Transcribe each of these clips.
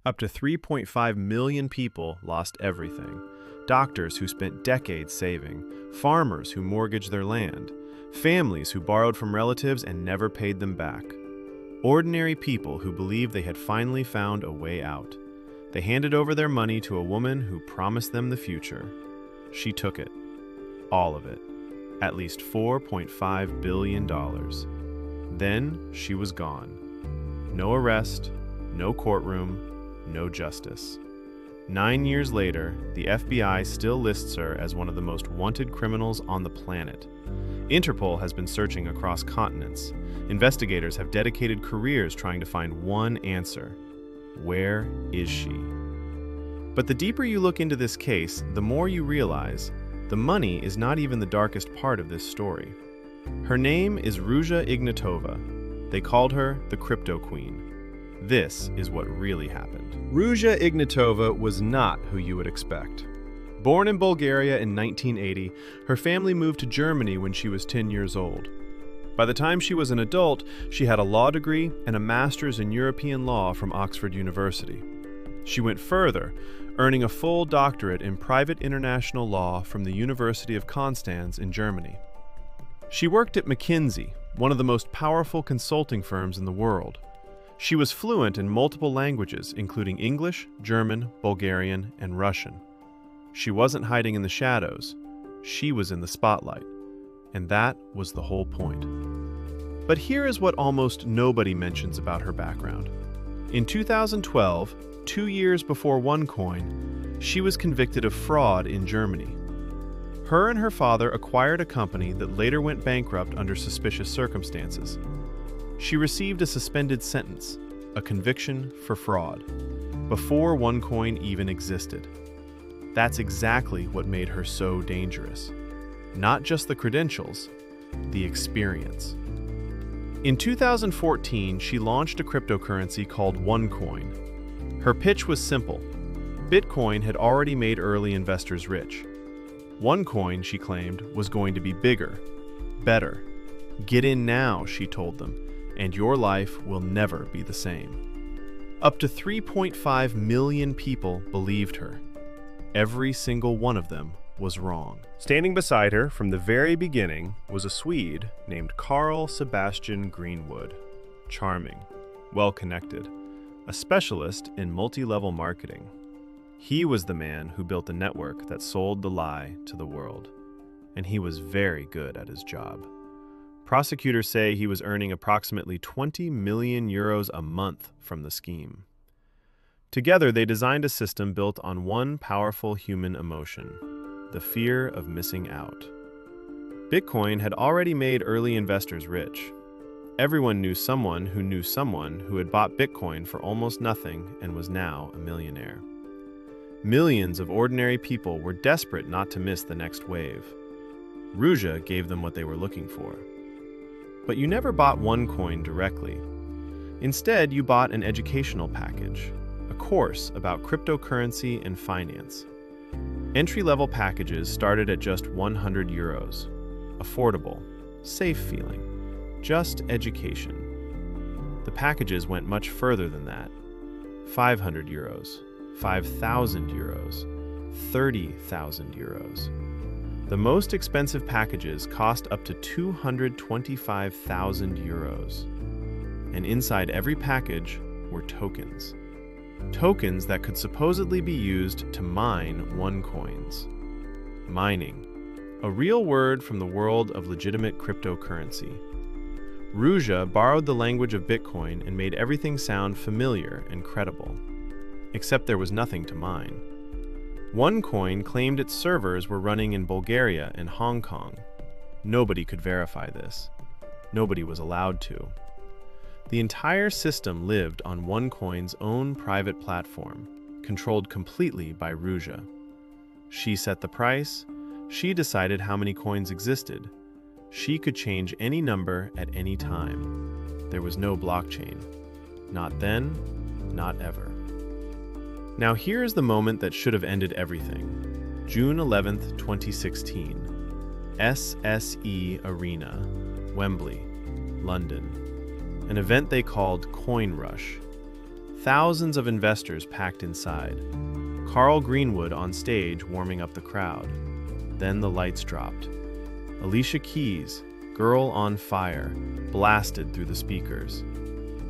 Up to 3.5 million people lost everything. Doctors who spent decades saving, farmers who mortgaged their land, families who borrowed from relatives and never paid them back. Ordinary people who believed they had finally found a way out. They handed over their money to a woman who promised them the future. She took it. All of it. At least $4.5 billion. Then she was gone. No arrest, no courtroom, no justice. 9 years later, the FBI still lists her as one of the most wanted criminals on the planet. Interpol has been searching across continents. Investigators have dedicated careers trying to find one answer. Where is she? But the deeper you look into this case, the more you realize the money is not even the darkest part of this story. Her name is Ruja Ignatova. They called her the CryptoQueen. This is what really happened. Ruja Ignatova was not who you would expect. Born in Bulgaria in 1980, her family moved to Germany when she was 10 years old. By the time she was an adult, she had a law degree and a master's in European law from Oxford University. She went further, earning a full doctorate in private international law from the University of Konstanz in Germany. She worked at McKinsey, one of the most powerful consulting firms in the world. She was fluent in multiple languages, including English, German, Bulgarian, and Russian. She wasn't hiding in the shadows. She was in the spotlight. And that was the whole point. But here is what almost nobody mentions about her background. In 2012, 2 years before OneCoin, she was convicted of fraud in Germany. Her and her father acquired a company that later went bankrupt under suspicious circumstances. She received a suspended sentence, a conviction for fraud, before OneCoin even existed. That's exactly what made her so dangerous. Not just the credentials, the experience. In 2014, she launched a cryptocurrency called OneCoin. Her pitch was simple. Bitcoin had already made early investors rich. OneCoin, she claimed, was going to be bigger, better. Get in now, she told them, and your life will never be the same. Up to 3.5 million people believed her. Every single one of them was wrong. Standing beside her from the very beginning was a Swede named Carl Sebastian Greenwood. Charming, well-connected, a specialist in multi-level marketing. He was the man who built a network that sold the lie to the world, and he was very good at his job. Prosecutors say he was earning approximately 20 million euros a month from the scheme. Together, they designed a system built on one powerful human emotion: the fear of missing out. Bitcoin had already made early investors rich. Everyone knew someone who had bought Bitcoin for almost nothing and was now a millionaire. Millions of ordinary people were desperate not to miss the next wave. Ruja gave them what they were looking for. But you never bought OneCoin directly. Instead, you bought an educational package, a course about cryptocurrency and finance. Entry-level packages started at just 100 euros. Affordable, safe feeling, just education. The packages went much further than that. 500 euros, 5,000 euros, 30,000 euros. The most expensive packages cost up to 225,000 euros. And inside every package were tokens. Tokens that could supposedly be used to mine OneCoins. Mining, a real word from the world of legitimate cryptocurrency. Ruja borrowed the language of Bitcoin and made everything sound familiar and credible. Except there was nothing to mine. OneCoin claimed its servers were running in Bulgaria and Hong Kong. Nobody could verify this. Nobody was allowed to. The entire system lived on OneCoin's own private platform, controlled completely by Ruja. She set the price. She decided how many coins existed. She could change any number at any time. There was no blockchain. Not then, not ever. Now here is the moment that should have ended everything. June 11th, 2016. SSE Arena, Wembley, London. An event they called Coin Rush. Thousands of investors packed inside. Carl Greenwood on stage warming up the crowd. Then the lights dropped. Alicia Keys, Girl on Fire, blasted through the speakers.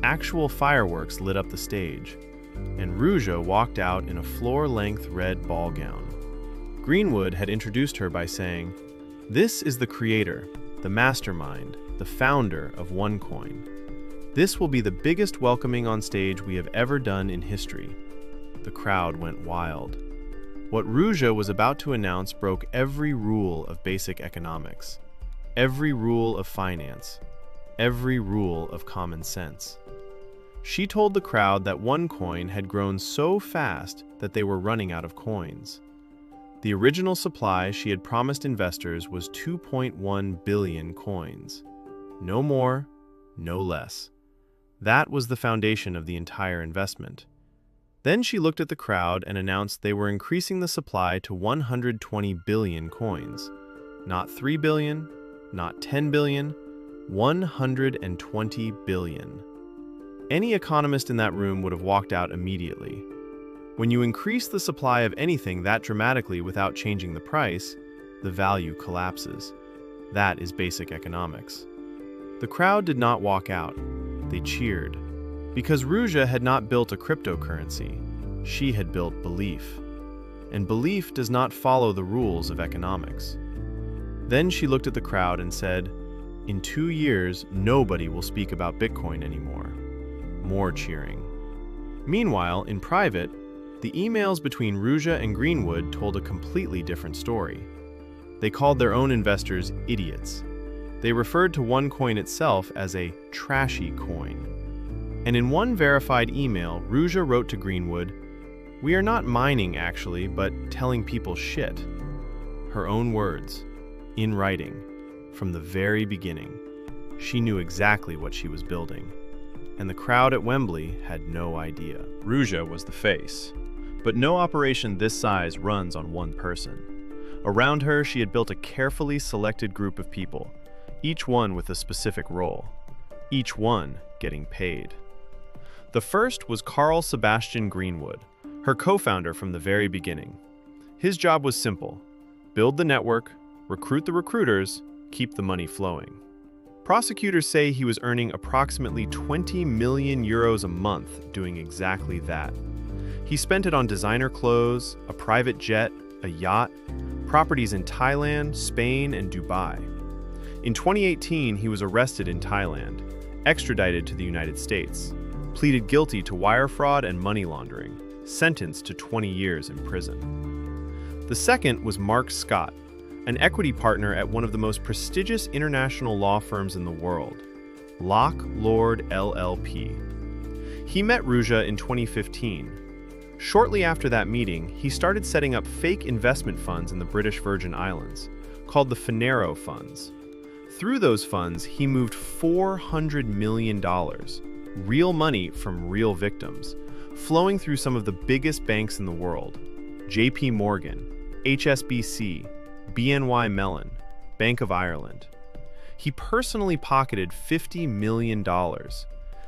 Actual fireworks lit up the stage, and Ruja walked out in a floor-length red ball gown. Greenwood had introduced her by saying, "This is the creator, the mastermind, the founder of OneCoin. This will be the biggest welcoming on stage we have ever done in history." The crowd went wild. What Ruja was about to announce broke every rule of basic economics, every rule of finance, every rule of common sense. She told the crowd that OneCoin had grown so fast that they were running out of coins. The original supply she had promised investors was 2.1 billion coins. No more, no less. That was the foundation of the entire investment. Then she looked at the crowd and announced they were increasing the supply to 120 billion coins. Not 3 billion, not 10 billion, 120 billion. Any economist in that room would have walked out immediately. When you increase the supply of anything that dramatically without changing the price, the value collapses. That is basic economics. The crowd did not walk out. They cheered. Because Ruja had not built a cryptocurrency, she had built belief. And belief does not follow the rules of economics. Then she looked at the crowd and said, "In 2 years, nobody will speak about Bitcoin anymore." More cheering. Meanwhile, in private, the emails between Ruja and Greenwood told a completely different story. They called their own investors idiots. They referred to OneCoin itself as a trashy coin. And in one verified email, Ruja wrote to Greenwood, "We are not mining actually, but telling people shit." Her own words, in writing, from the very beginning. She knew exactly what she was building. And the crowd at Wembley had no idea. Ruja was the face. But no operation this size runs on one person. Around her, she had built a carefully selected group of people, each one with a specific role, each one getting paid. The first was Carl Sebastian Greenwood, her co-founder from the very beginning. His job was simple: build the network, recruit the recruiters, keep the money flowing. Prosecutors say he was earning approximately 20 million euros a month doing exactly that. He spent it on designer clothes, a private jet, a yacht, properties in Thailand, Spain, and Dubai. In 2018, he was arrested in Thailand, extradited to the United States, pleaded guilty to wire fraud and money laundering, sentenced to 20 years in prison. The second was Mark Scott, an equity partner at one of the most prestigious international law firms in the world, Locke Lord LLP. He met Ruja in 2015. Shortly after that meeting, he started setting up fake investment funds in the British Virgin Islands, called the Finero Funds. Through those funds, he moved $400 million, real money from real victims, flowing through some of the biggest banks in the world: JP Morgan, HSBC, BNY Mellon, Bank of Ireland. He personally pocketed $50 million,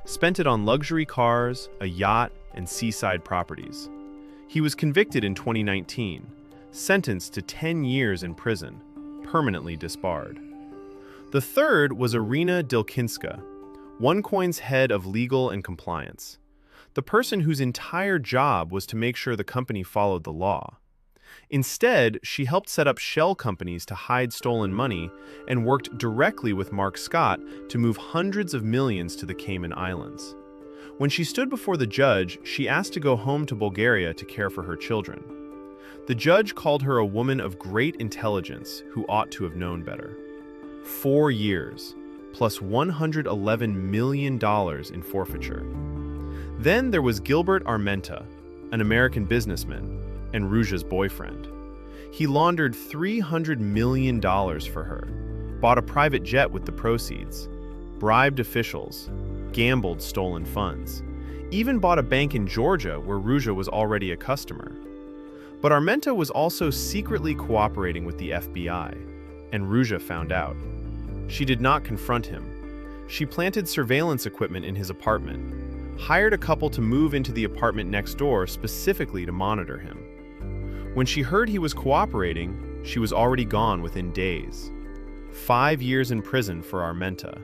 spent it on luxury cars, a yacht, and seaside properties. He was convicted in 2019, sentenced to 10 years in prison, permanently disbarred. The third was Irina Dilkinska, OneCoin's head of legal and compliance, the person whose entire job was to make sure the company followed the law. Instead, she helped set up shell companies to hide stolen money and worked directly with Mark Scott to move hundreds of millions to the Cayman Islands. When she stood before the judge, she asked to go home to Bulgaria to care for her children. The judge called her a woman of great intelligence who ought to have known better. 4 years, plus $111 million in forfeiture. Then there was Gilbert Armenta, an American businessman, and Ruja's boyfriend. He laundered $300 million for her, bought a private jet with the proceeds, bribed officials, gambled stolen funds, even bought a bank in Georgia where Ruja was already a customer. But Armenta was also secretly cooperating with the FBI, and Ruja found out. She did not confront him. She planted surveillance equipment in his apartment, hired a couple to move into the apartment next door specifically to monitor him. When she heard he was cooperating, she was already gone within days. 5 years in prison for Armenta.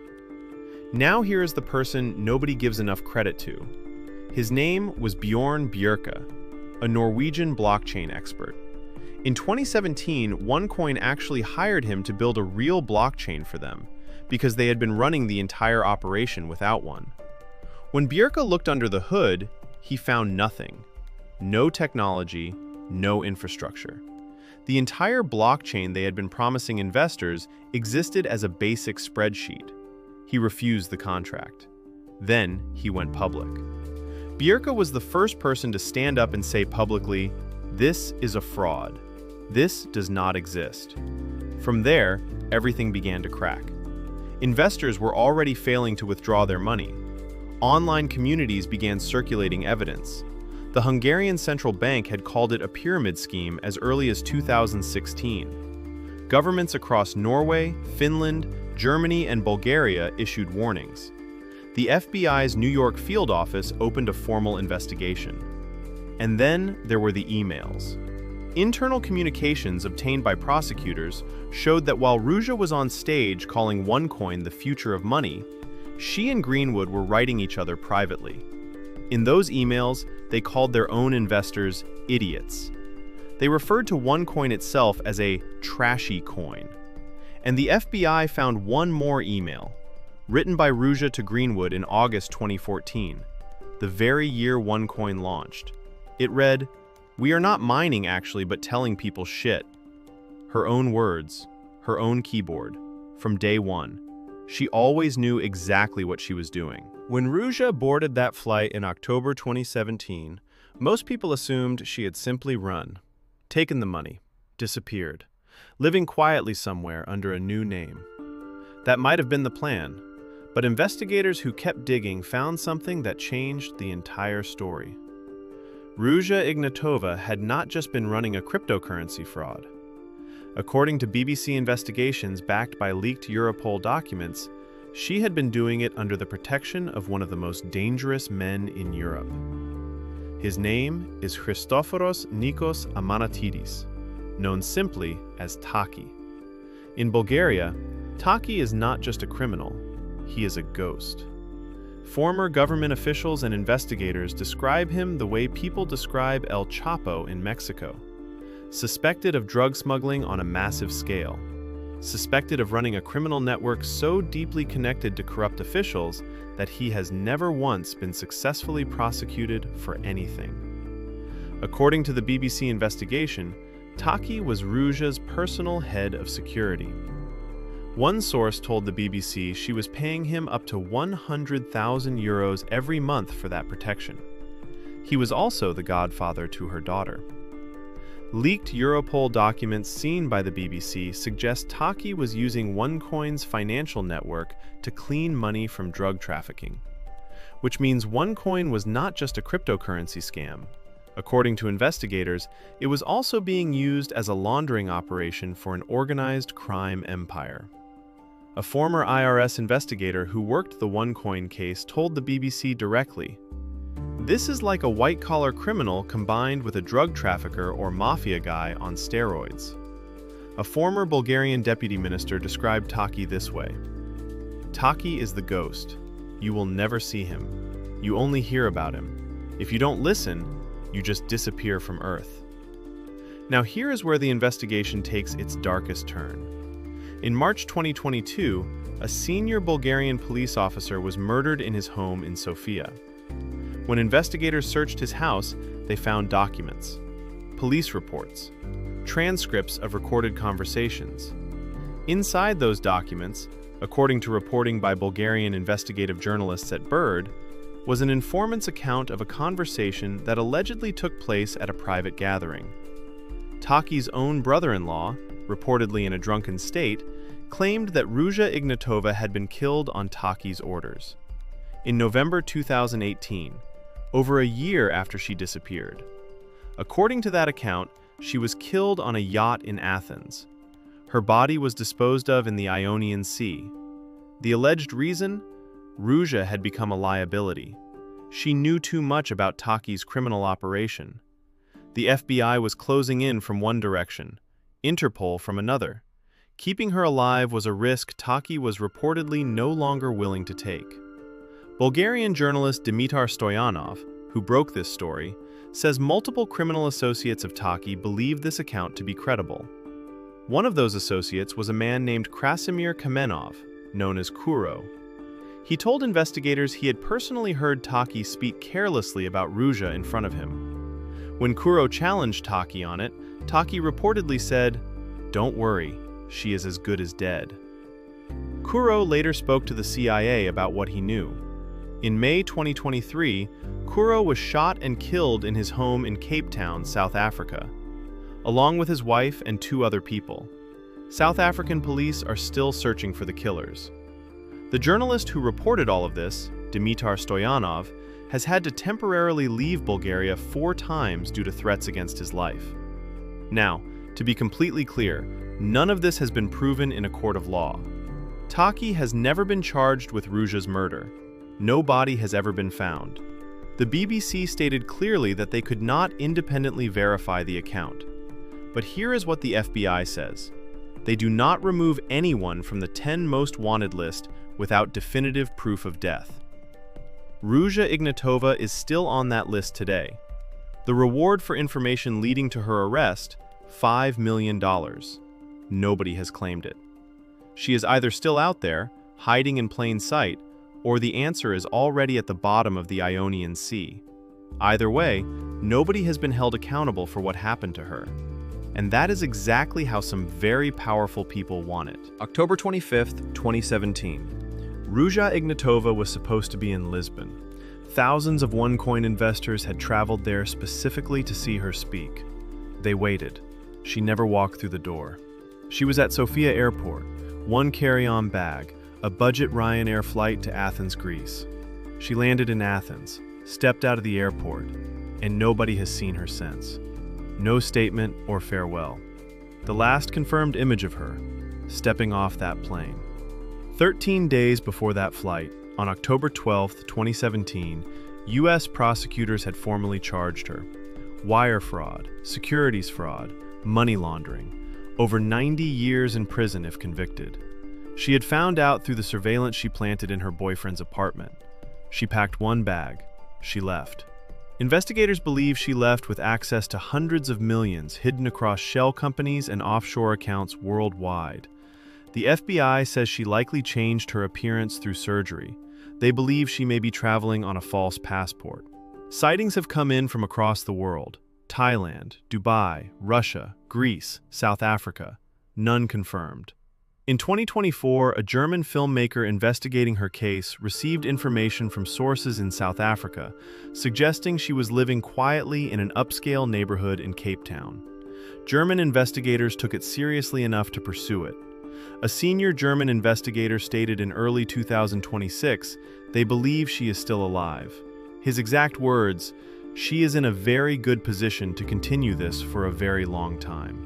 Now here is the person nobody gives enough credit to. His name was Bjorn Bjerke, a Norwegian blockchain expert. In 2017, OneCoin actually hired him to build a real blockchain for them, because they had been running the entire operation without one. When Bjerke looked under the hood, he found nothing. No technology, no infrastructure. The entire blockchain they had been promising investors existed as a basic spreadsheet. He refused the contract. Then he went public. Bjerke was the first person to stand up and say publicly, "This is a fraud. This does not exist." From there, everything began to crack. Investors were already failing to withdraw their money. Online communities began circulating evidence. The Hungarian central bank had called it a pyramid scheme as early as 2016. Governments across Norway, Finland, Germany, and Bulgaria issued warnings. The FBI's New York field office opened a formal investigation. And then there were the emails. Internal communications obtained by prosecutors showed that while Ruja was on stage calling OneCoin the future of money, she and Greenwood were writing each other privately. In those emails, they called their own investors idiots. They referred to OneCoin itself as a trashy coin. And the FBI found one more email, written by Ruja to Greenwood in August 2014, the very year OneCoin launched. It read, "We are not mining actually, but telling people shit." Her own words, her own keyboard. From day one, she always knew exactly what she was doing. When Ruja boarded that flight in October 2017, most people assumed she had simply run, taken the money, disappeared, living quietly somewhere under a new name. That might have been the plan, but investigators who kept digging found something that changed the entire story. Ruja Ignatova had not just been running a cryptocurrency fraud. According to BBC investigations backed by leaked Europol documents, she had been doing it under the protection of one of the most dangerous men in Europe. His name is Christoforos Nikos Amanatidis, known simply as Taki. In Bulgaria, Taki is not just a criminal, he is a ghost. Former government officials and investigators describe him the way people describe El Chapo in Mexico. Suspected of drug smuggling on a massive scale. Suspected of running a criminal network so deeply connected to corrupt officials that he has never once been successfully prosecuted for anything. According to the BBC investigation, Taki was Ruja's personal head of security. One source told the BBC she was paying him up to 100,000 euros every month for that protection. He was also the godfather to her daughter. Leaked Europol documents seen by the BBC suggest Taki was using OneCoin's financial network to clean money from drug trafficking, which means OneCoin was not just a cryptocurrency scam. According to investigators, it was also being used as a laundering operation for an organized crime empire. A former IRS investigator who worked the OneCoin case told the BBC directly, "This is like a white-collar criminal combined with a drug trafficker or mafia guy on steroids." A former Bulgarian deputy minister described Taki this way, "Taki is the ghost. You will never see him. You only hear about him. If you don't listen, you just disappear from Earth." Now here is where the investigation takes its darkest turn. In March 2022, a senior Bulgarian police officer was murdered in his home in Sofia. When investigators searched his house, they found documents, police reports, transcripts of recorded conversations. Inside those documents, according to reporting by Bulgarian investigative journalists at Bird, was an informant's account of a conversation that allegedly took place at a private gathering. Taki's own brother-in-law, reportedly in a drunken state, claimed that Ruja Ignatova had been killed on Taki's orders. In November 2018, over a year after she disappeared. According to that account, she was killed on a yacht in Athens. Her body was disposed of in the Ionian Sea. The alleged reason? Ruja had become a liability. She knew too much about Taki's criminal operation. The FBI was closing in from one direction, Interpol from another. Keeping her alive was a risk Taki was reportedly no longer willing to take. Bulgarian journalist Dimitar Stoyanov, who broke this story, says multiple criminal associates of Taki believed this account to be credible. One of those associates was a man named Krasimir Kamenov, known as Kuro. He told investigators he had personally heard Taki speak carelessly about Ruja in front of him. When Kuro challenged Taki on it, Taki reportedly said, "Don't worry, she is as good as dead." Kuro later spoke to the CIA about what he knew. In May 2023, Kuro was shot and killed in his home in Cape Town, South Africa, along with his wife and 2 other people. South African police are still searching for the killers. The journalist who reported all of this, Dimitar Stoyanov, has had to temporarily leave Bulgaria 4 times due to threats against his life. Now, to be completely clear, none of this has been proven in a court of law. Taki has never been charged with Ruja's murder. No body has ever been found. The BBC stated clearly that they could not independently verify the account. But here is what the FBI says. They do not remove anyone from the 10 most wanted list without definitive proof of death. Ruja Ignatova is still on that list today. The reward for information leading to her arrest, $5 million. Nobody has claimed it. She is either still out there, hiding in plain sight, or the answer is already at the bottom of the Ionian Sea. Either way, nobody has been held accountable for what happened to her. And that is exactly how some very powerful people want it. October 25th, 2017. Ruja Ignatova was supposed to be in Lisbon. Thousands of OneCoin investors had traveled there specifically to see her speak. They waited. She never walked through the door. She was at Sofia Airport, one carry-on bag, a budget Ryanair flight to Athens, Greece. She landed in Athens, stepped out of the airport, and nobody has seen her since. No statement or farewell. The last confirmed image of her, stepping off that plane. 13 days before that flight, on October 12, 2017, U.S. prosecutors had formally charged her. Wire fraud, securities fraud, money laundering. Over 90 years in prison if convicted. She had found out through the surveillance she planted in her boyfriend's apartment. She packed one bag. She left. Investigators believe she left with access to hundreds of millions hidden across shell companies and offshore accounts worldwide. The FBI says she likely changed her appearance through surgery. They believe she may be traveling on a false passport. Sightings have come in from across the world. Thailand, Dubai, Russia, Greece, South Africa. None confirmed. In 2024, a German filmmaker investigating her case received information from sources in South Africa, suggesting she was living quietly in an upscale neighborhood in Cape Town. German investigators took it seriously enough to pursue it. A senior German investigator stated in early 2026 they believe she is still alive. His exact words, "She is in a very good position to continue this for a very long time."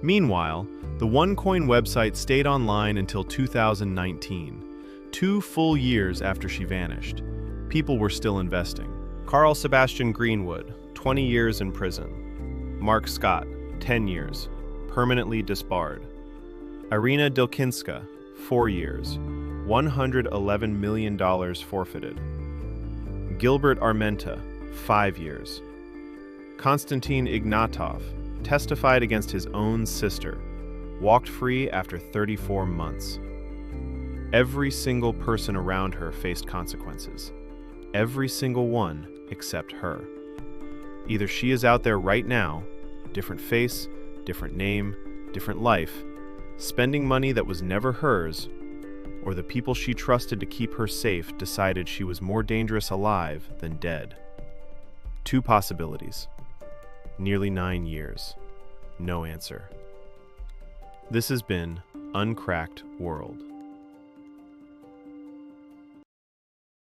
Meanwhile, the OneCoin website stayed online until 2019, 2 full years after she vanished. People were still investing. Carl Sebastian Greenwood, 20 years in prison. Mark Scott, 10 years, permanently disbarred. Irina Dilkinska, 4 years, $111 million forfeited. Gilbert Armenta, 5 years. Konstantin Ignatov testified against his own sister, walked free after 34 months. Every single person around her faced consequences. Every single one except her. Either she is out there right now, different face, different name, different life, spending money that was never hers, or the people she trusted to keep her safe decided she was more dangerous alive than dead. 2 possibilities. Nearly 9 years. No answer. This has been Uncracked World.